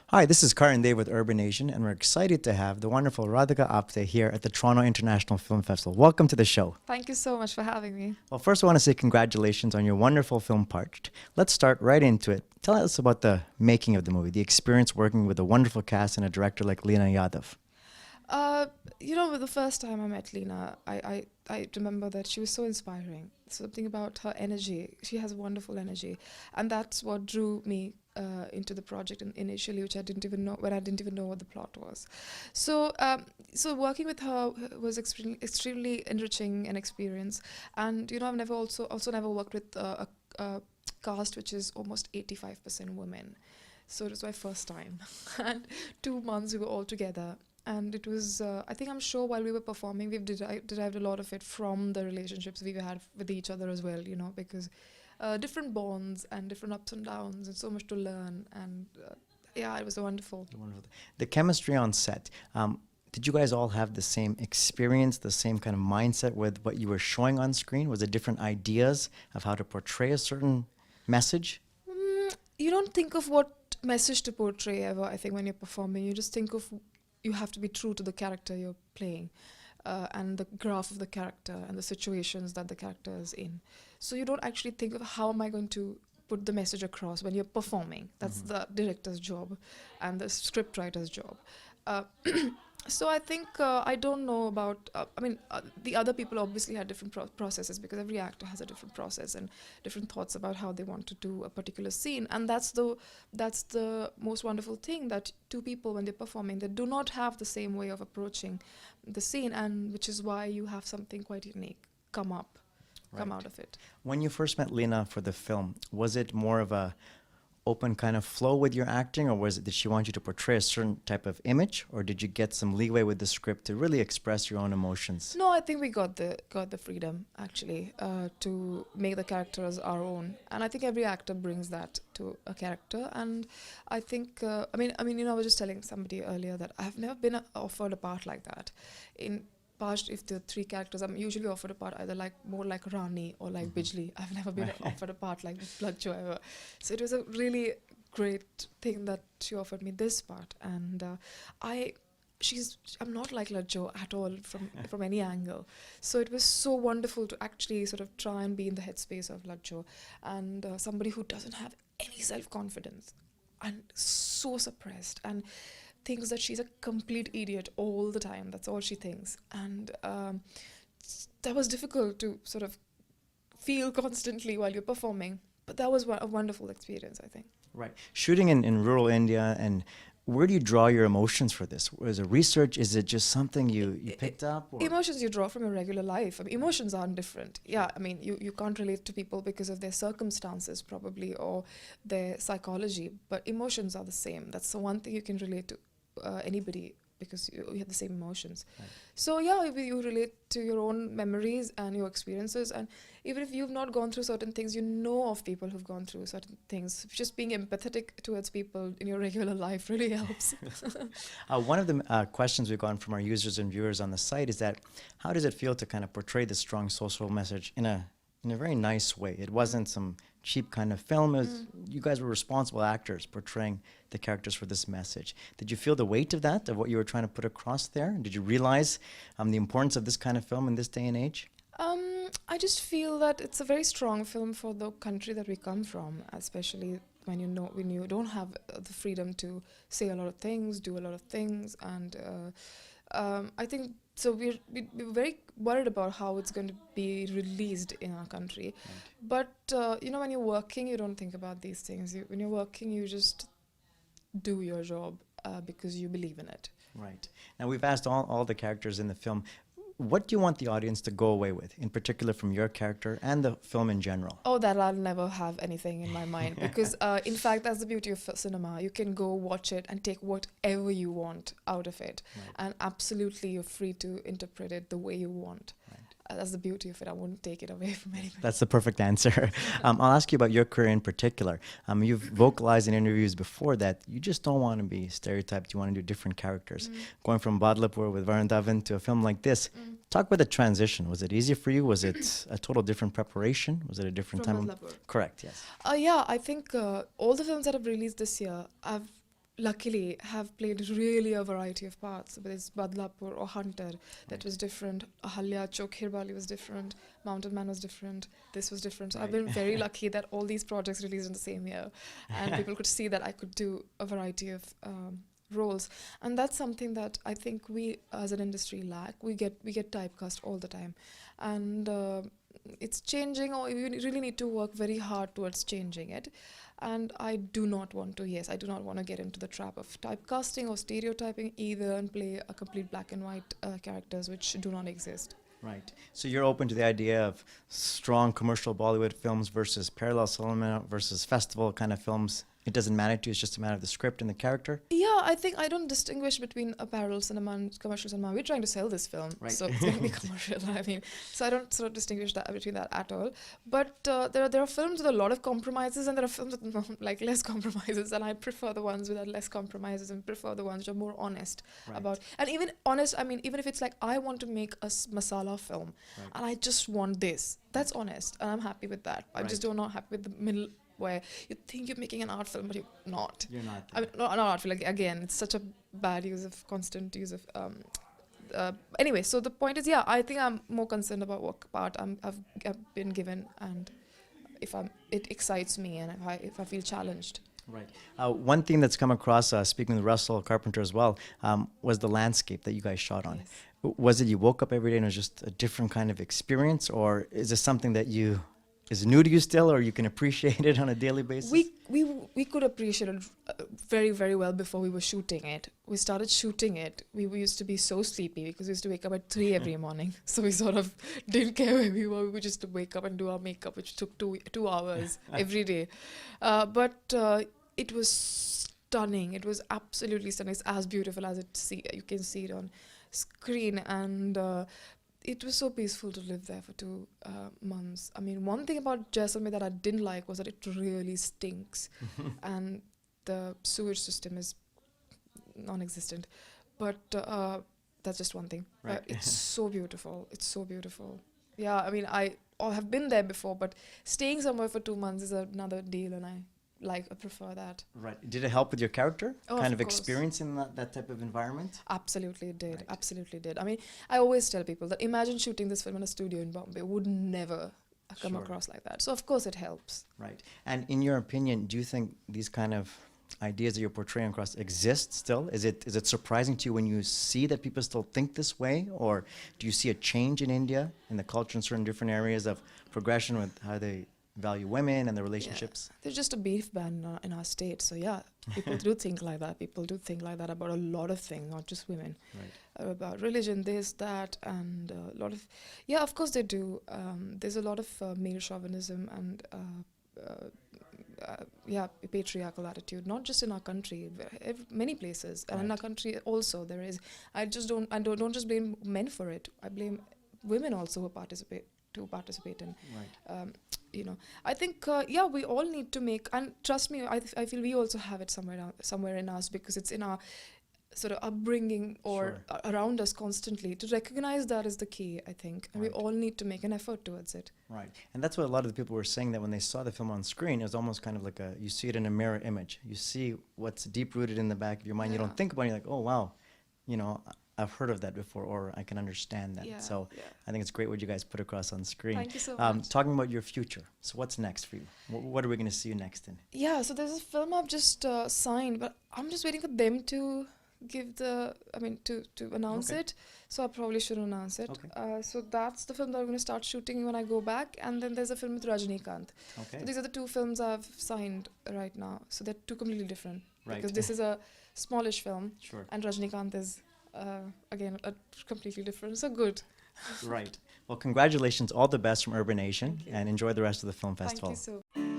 Hi, this is Karn Dev with Urban Asian, and we're excited to have the wonderful Radhika Apte here at the Toronto International Film Festival. Welcome to the show. Thank you so much for having me. Well, first, I want to say congratulations on your wonderful film, Parched. Let's start right into it. Tell us about the making of the movie, the experience working with a wonderful cast and a director like Leena Yadav. Uh, the first time I met Leena, I remember that she was so inspiring. Something about her energy. She has wonderful energy. And that's what drew me into the project initially, which I didn't even know, when I didn't even know what the plot was. So working with her was extremely enriching an experience. And, I've never also never worked with a cast which is almost 85% women. So it was my first time. And 2 months we were all together. And it was, I'm sure while we were performing, we've derived a lot of it from the relationships we had with each other as well, because different bonds and different ups and downs and so much to learn. And it was wonderful. Wonderful. The chemistry on set. Did you guys all have the same experience, the same kind of mindset with what you were showing on screen? Was it different ideas of how to portray a certain message? You don't think of what message to portray ever, I think, when you're performing. You just think of you have to be true to the character you're playing and the graph of the character and the situations that the character is in. So you don't actually think of how am I going to put the message across when you're performing. That's the director's job and the scriptwriter's job. So I think I don't know about, the other people obviously had different processes because every actor has a different process and different thoughts about how they want to do a particular scene. And that's the most wonderful thing, that two people, when they're performing, they do not have the same way of approaching the scene, and which is why you have something quite unique come out of it. When you first met Leena for the film, was it more of a open kind of flow with your acting, or did she want you to portray a certain type of image, or did you get some leeway with the script to really express your own emotions? No, I think we got the freedom actually to make the characters our own, and I think every actor brings that to a character. And I think I was just telling somebody earlier that I have never been offered a part like that. In Parched, if the three characters, I'm usually offered a part either more like Rani or like Bijli. I've never been offered a part like Blood ever. So it was a really great thing that she offered me this part. And I'm not like Lajo at all from any angle. So it was so wonderful to actually sort of try and be in the headspace of Lajo, and somebody who doesn't have any self-confidence and so suppressed and thinks that she's a complete idiot all the time. That's all she thinks. And that was difficult to sort of feel constantly while you're performing. But that was a wonderful experience, I think. Right. Shooting in rural India, and where do you draw your emotions for this? Was it research? Is it just something you picked up? Or? Emotions you draw from your regular life. Emotions aren't different. Yeah, you can't relate to people because of their circumstances probably, or their psychology. But emotions are the same. That's the one thing you can relate to anybody, because you have the same emotions. Right. So you relate to your own memories and your experiences, and even if you've not gone through certain things, you know of people who've gone through certain things. Just being empathetic towards people in your regular life really helps. One of the questions we've gotten from our users and viewers on the site is that how does it feel to kind of portray this strong social message in a very nice way? It wasn't some cheap kind of film. It was, you guys were responsible actors portraying the characters for this message. Did you feel the weight of that, of what you were trying to put across there? Did you realize the importance of this kind of film in this day and age? I just feel that it's a very strong film for the country that we come from, especially when you don't have the freedom to say a lot of things, do a lot of things, and I think so. We're very worried about how it's going to be released in our country. Right. But when you're working, you don't think about these things. When you're working, you just do your job because you believe in it. Right. Now, we've asked all the characters in the film, what do you want the audience to go away with, in particular from your character and the film in general? Oh, that I'll never have anything in my mind, because in fact, that's the beauty of cinema. You can go watch it and take whatever you want out of it. Right. And absolutely you're free to interpret it the way you want. Right. That's the beauty of it. I wouldn't take it away from anybody. That's the perfect answer. I'll ask you about your career in particular. You've vocalized in interviews before that you just don't want to be stereotyped. You want to do different characters. Going from Badlapur with Varun Dhawan to a film like this. Talk about the transition. Was it easy for you? Was it a total different preparation? Was it a different from time? Badlapur. Correct, yes. I think all the films that I've released this year, I've luckily have played really a variety of parts. Whether it's Badlapur or Hunter, that was different. Ahalya Chokhirbali was different. Mountain Man was different. This was different. So I've been very lucky that all these projects released in the same year, and people could see that I could do a variety of roles, and that's something that I think we as an industry lack. We get typecast all the time, and it's changing, or we really need to work very hard towards changing it. And I do not want to get into the trap of typecasting or stereotyping either, and play a complete black and white characters which do not exist. Right. So you're open to the idea of strong commercial Bollywood films versus parallel cinema versus festival kind of films. It doesn't matter to you, it's just a matter of the script and the character? Yeah, I think I don't distinguish between a parallel cinema and commercial cinema. We're trying to sell this film, right. So it's going to be commercial. I mean, so I don't sort of distinguish that between that at all. But there are films with a lot of compromises, and there are films with like less compromises, and I prefer the ones with less compromises, and prefer the ones which are more honest about. And even honest, I mean, even if it's like I want to make a masala film, and I just want this, that's honest, and I'm happy with that. I just do not happy with the middle, where you think you're making an art film, but you're not. You're not. I mean, not art film. Like, again, it's such a bad constant use of. Anyway, so the point is, I think I'm more concerned about what part I've been given, and if it excites me, and if I feel challenged. Right. One theme that's come across, speaking with Russell Carpenter as well, was the landscape that you guys shot on. Yes. Was it you woke up every day and it was just a different kind of experience, or is this something that is new to you still, or you can appreciate it on a daily basis? We could appreciate it very, very well before we were shooting it. We started shooting it. We used to be so sleepy because we used to wake up at 3 every morning. So we sort of didn't care where we were. We would just wake up and do our makeup, which took two hours every day. But it was stunning. It was absolutely stunning. It's as beautiful as you can see it on screen, and it was so peaceful to live there for 2 months. I mean, one thing about Jaisalmer that I didn't like was that it really stinks, and the sewage system is non-existent. But that's just one thing. Right. It's so beautiful. It's so beautiful. Yeah, I mean, I have been there before, but staying somewhere for 2 months is another deal, and I prefer that. Right. Did it help with your character? Kind of course. Experiencing that type of environment? Absolutely it did. Right. Absolutely did. I mean, I always tell people that imagine shooting this film in a studio in Bombay. Would never come across like that. So of course it helps. Right. And in your opinion, do you think these kind of ideas that you're portraying across exist still? Is it surprising to you when you see that people still think this way, or do you see a change in India in the culture in certain different areas of progression with how they value women and their relationships? Yeah. There's just a beef ban in our state, so people do think like that. People do think like that about a lot of things, not just women. Right. About religion, this, that, and a lot of of course they do. There's a lot of male chauvinism and patriarchal attitude, not just in our country, many places, and in our country also there is. I don't just blame men for it. I blame women also who participate in. Right. I think we all need to make, and trust me, I feel we also have it somewhere in us, because it's in our sort of upbringing or around us constantly. To recognize that is the key, I think, and we all need to make an effort towards it. Right. And that's what a lot of the people were saying, that when they saw the film on screen, it was almost kind of like you see it in a mirror image. You see what's deep rooted in the back of your mind. You don't think about it. You're like, oh wow, I've heard of that before, or I can understand that. I think it's great what you guys put across on screen. Thank you so much. Talking about your future, so what's next for you? What are we going to see you next in? Yeah, so there's a film I've just signed, but I'm just waiting for them to to announce it. So I probably should announce it. Okay. So that's the film that I'm going to start shooting when I go back, and then there's a film with Rajinikanth. Okay. So these are the 2 films I've signed right now. So they're 2 completely different. Right. Because this is a smallish film, and Rajinikanth is again completely different. So good. Right. Well, congratulations. All the best from Urban Nation, and enjoy the rest of the film festival. Thank you so much.